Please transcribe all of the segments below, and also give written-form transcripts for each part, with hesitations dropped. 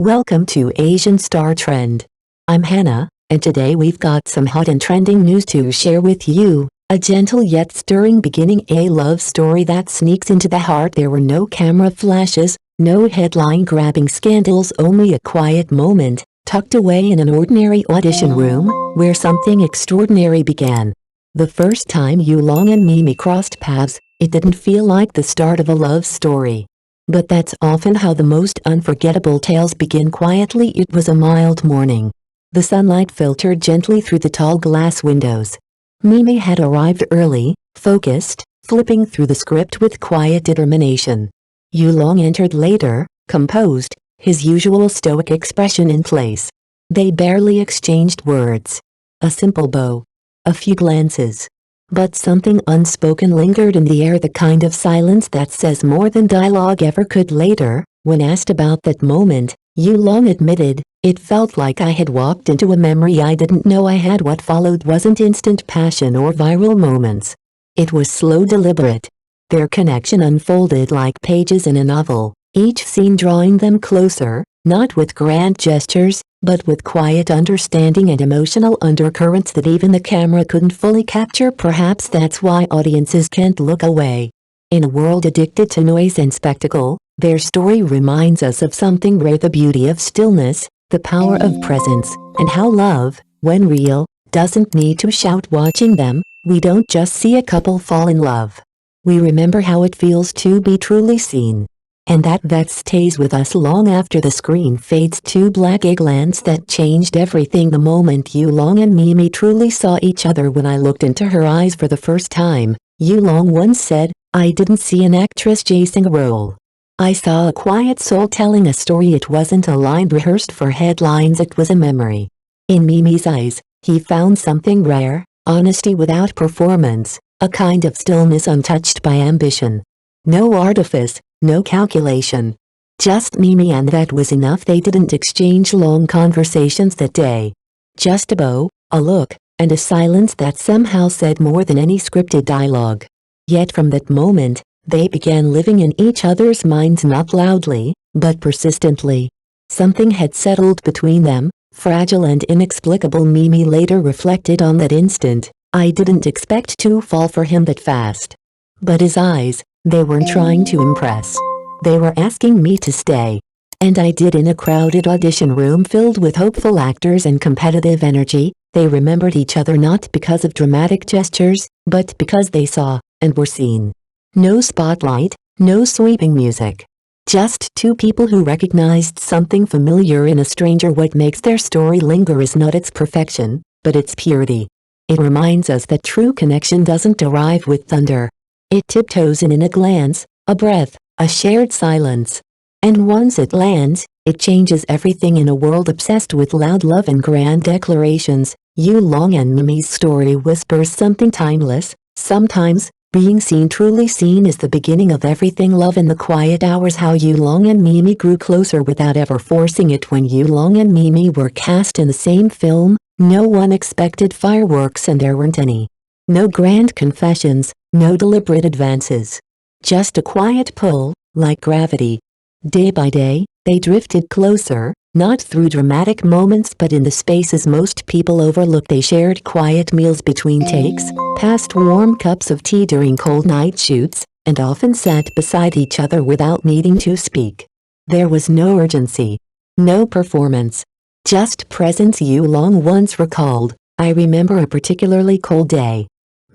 Welcome to Asian Star Trend. I'm Hannah, and today we've got some hot and trending news to share with you. A gentle yet stirring beginning, a love story that sneaks into the heart. There were no camera flashes, no headline-grabbing scandals, only a quiet moment, tucked away in an ordinary audition room, where something extraordinary began. The first time Yulong and Mimi crossed paths, it didn't feel like the start of a love story. But that's often how the most unforgettable tales begin, quietly. It was a mild morning. The sunlight filtered gently through the tall glass windows. Mimi had arrived early, focused, flipping through the script with quiet determination. Yulong entered later, composed, his usual stoic expression in place. They barely exchanged words. A simple bow. A few glances. But something unspoken lingered in the air, the kind of silence that says more than dialogue ever could. Later, when asked about that moment, Yulong admitted, "It felt like I had walked into a memory I didn't know I had." What followed wasn't instant passion or viral moments. It was slow, deliberate. Their connection unfolded like pages in a novel, each scene drawing them closer, not with grand gestures, but with quiet understanding and emotional undercurrents that even the camera couldn't fully capture. Perhaps that's why audiences can't look away. In a world addicted to noise and spectacle, their story reminds us of something rare: the beauty of stillness, the power of presence, and how love, when real, doesn't need to shout. Watching them, we don't just see a couple fall in love. We remember how it feels to be truly seen. And that stays with us long after the screen fades to black. A glance that changed everything. The moment Yulong and Mimi truly saw each other. When I looked into her eyes for the first time, Yulong once said, "I didn't see an actress chasing a role. I saw a quiet soul telling a story." It wasn't a line rehearsed for headlines, it was a memory. In Mimi's eyes, he found something rare: honesty without performance, a kind of stillness untouched by ambition. No artifice, no calculation. Just Mimi, and that was enough. They didn't exchange long conversations that day. Just a bow, a look, and a silence that somehow said more than any scripted dialogue. Yet from that moment, they began living in each other's minds, not loudly, but persistently. Something had settled between them, fragile and inexplicable. Mimi later reflected on that instant. "I didn't expect to fall for him that fast. But his eyes, they weren't trying to impress. They were asking me to stay. And I did." In a crowded audition room filled with hopeful actors and competitive energy, they remembered each other not because of dramatic gestures, but because they saw, and were seen. No spotlight, no sweeping music. Just two people who recognized something familiar in a stranger. What makes their story linger is not its perfection, but its purity. It reminds us that true connection doesn't arrive with thunder. It tiptoes in a glance, a breath, a shared silence. And once it lands, it changes everything. In a world obsessed with loud love and grand declarations, Yulong and Mimi's story whispers something timeless. Sometimes, being seen, truly seen, is the beginning of everything. Love in the quiet hours. How Yulong and Mimi grew closer without ever forcing it. When Yulong and Mimi were cast in the same film, no one expected fireworks, and there weren't any. No grand confessions, no deliberate advances. Just a quiet pull, like gravity. Day by day, they drifted closer, not through dramatic moments but in the spaces most people overlook. They shared quiet meals between takes, passed warm cups of tea during cold night shoots, and often sat beside each other without needing to speak. There was no urgency. No performance. Just presence. Yulong once recalled, "I remember a particularly cold day.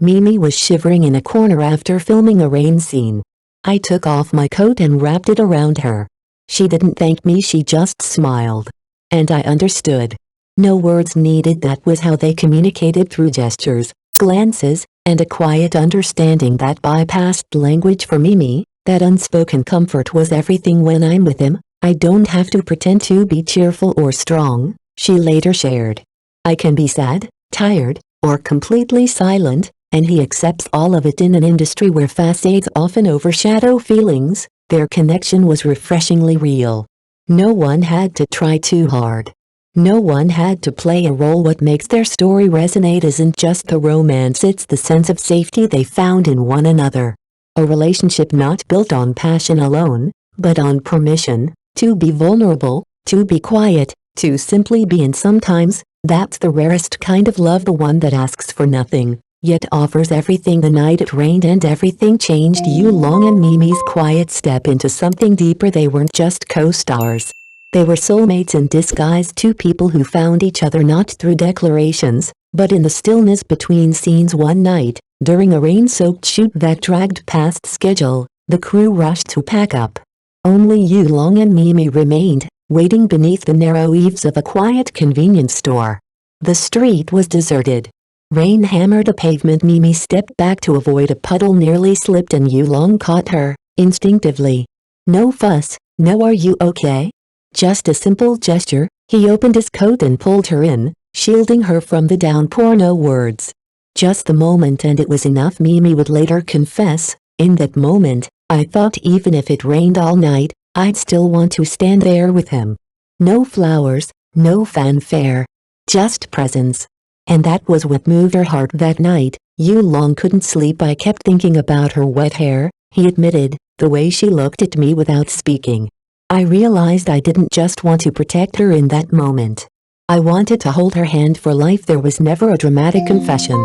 Mimi was shivering in a corner after filming a rain scene. I took off my coat and wrapped it around her. She didn't thank me, she just smiled. And I understood. No words needed." That was how they communicated, through gestures, glances, and a quiet understanding that bypassed language. For Mimi, that unspoken comfort was everything. "When I'm with him, I don't have to pretend to be cheerful or strong," she later shared. "I can be sad, tired, or completely silent, and he accepts all of it." In an industry where facades often overshadow feelings, their connection was refreshingly real. No one had to try too hard. No one had to play a role. What makes their story resonate isn't just the romance, it's the sense of safety they found in one another. A relationship not built on passion alone, but on permission, to be vulnerable, to be quiet, to simply be, and sometimes, that's the rarest kind of love, the one that asks for nothing, yet offers everything. The night it rained and everything changed. Yulong and Mimi's quiet step into something deeper. They weren't just co-stars. They were soulmates in disguise, two people who found each other not through declarations, but in the stillness between scenes. One night, during a rain-soaked shoot that dragged past schedule, the crew rushed to pack up. Only Yulong and Mimi remained, waiting beneath the narrow eaves of a quiet convenience store. The street was deserted. Rain hammered the pavement. Mimi stepped back to avoid a puddle, nearly slipped, and Yulong caught her, instinctively. "No fuss, no, are you okay?" Just a simple gesture. He opened his coat and pulled her in, shielding her from the downpour. No words. Just the moment, and it was enough. Mimi would later confess, "In that moment, I thought even if it rained all night, I'd still want to stand there with him. No flowers, no fanfare. Just presence." And that was what moved her heart that night. Yulong couldn't sleep. "I kept thinking about her wet hair," he admitted, "the way she looked at me without speaking. I realized I didn't just want to protect her in that moment. I wanted to hold her hand for life." There was never a dramatic confession.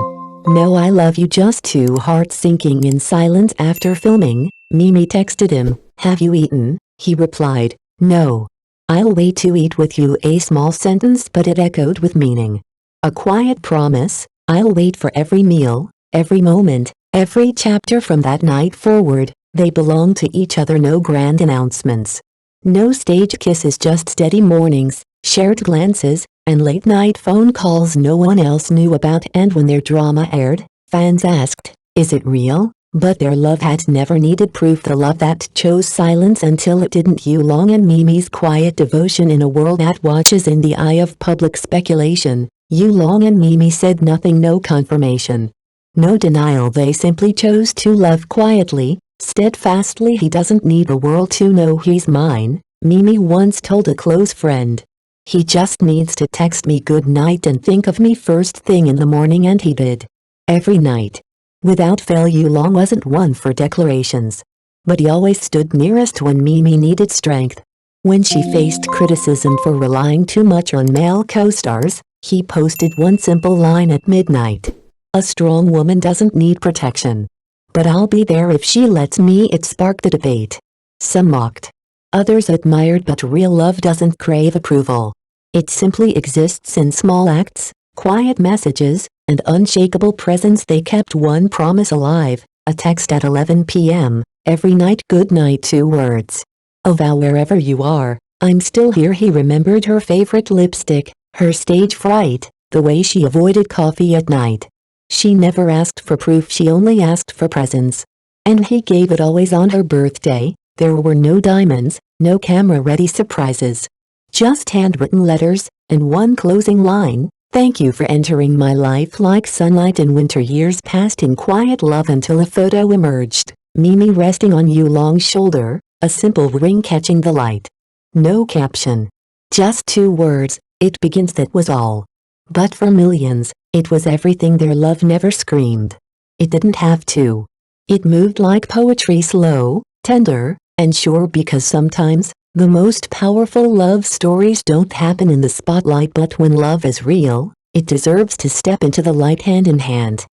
No "I love you," just two hearts sinking in silence. After filming, Mimi texted him, "Have you eaten?" He replied, "No. I'll wait to eat with you." A small sentence, but it echoed with meaning. A quiet promise. I'll wait for every meal, every moment, every chapter. From that night forward, they belonged to each other. No grand announcements. No stage kisses, just steady mornings, shared glances, and late-night phone calls no one else knew about. And when their drama aired, fans asked, "Is it real?" But their love had never needed proof, the love that chose silence until it didn't. Yulong and Mimi's quiet devotion in a world that watches in the eye of public speculation. Yulong and Mimi said nothing, no confirmation, no denial. They simply chose to love quietly, steadfastly. "He doesn't need the world to know he's mine," Mimi once told a close friend. "He just needs to text me good night and think of me first thing in the morning," and he did. Every night. Without fail. Yulong wasn't one for declarations. But he always stood nearest when Mimi needed strength. When she faced criticism for relying too much on male co-stars, he posted one simple line at midnight. "A strong woman doesn't need protection. But I'll be there if she lets me." It sparked a debate. Some mocked. Others admired, but real love doesn't crave approval. It simply exists in small acts, quiet messages, and unshakable presence. They kept one promise alive, a text at 11 p.m. every night. "Good night," 2 words. "A vow wherever you are, I'm still here." He remembered her favorite lipstick, her stage fright, the way she avoided coffee at night. She never asked for proof, she only asked for presence. And he gave it always. On her birthday, there were no diamonds, no camera-ready surprises. Just handwritten letters, and one closing line, "Thank you for entering my life like sunlight in winter." Years passed in quiet love until a photo emerged, Mimi resting on Yulong's shoulder, a simple ring catching the light. No caption. Just 2 words, "It begins." That was all. But for millions, it was everything. Their love never screamed. It didn't have to. It moved like poetry, slow, tender, and sure, because sometimes, the most powerful love stories don't happen in the spotlight. But when love is real, it deserves to step into the light hand in hand.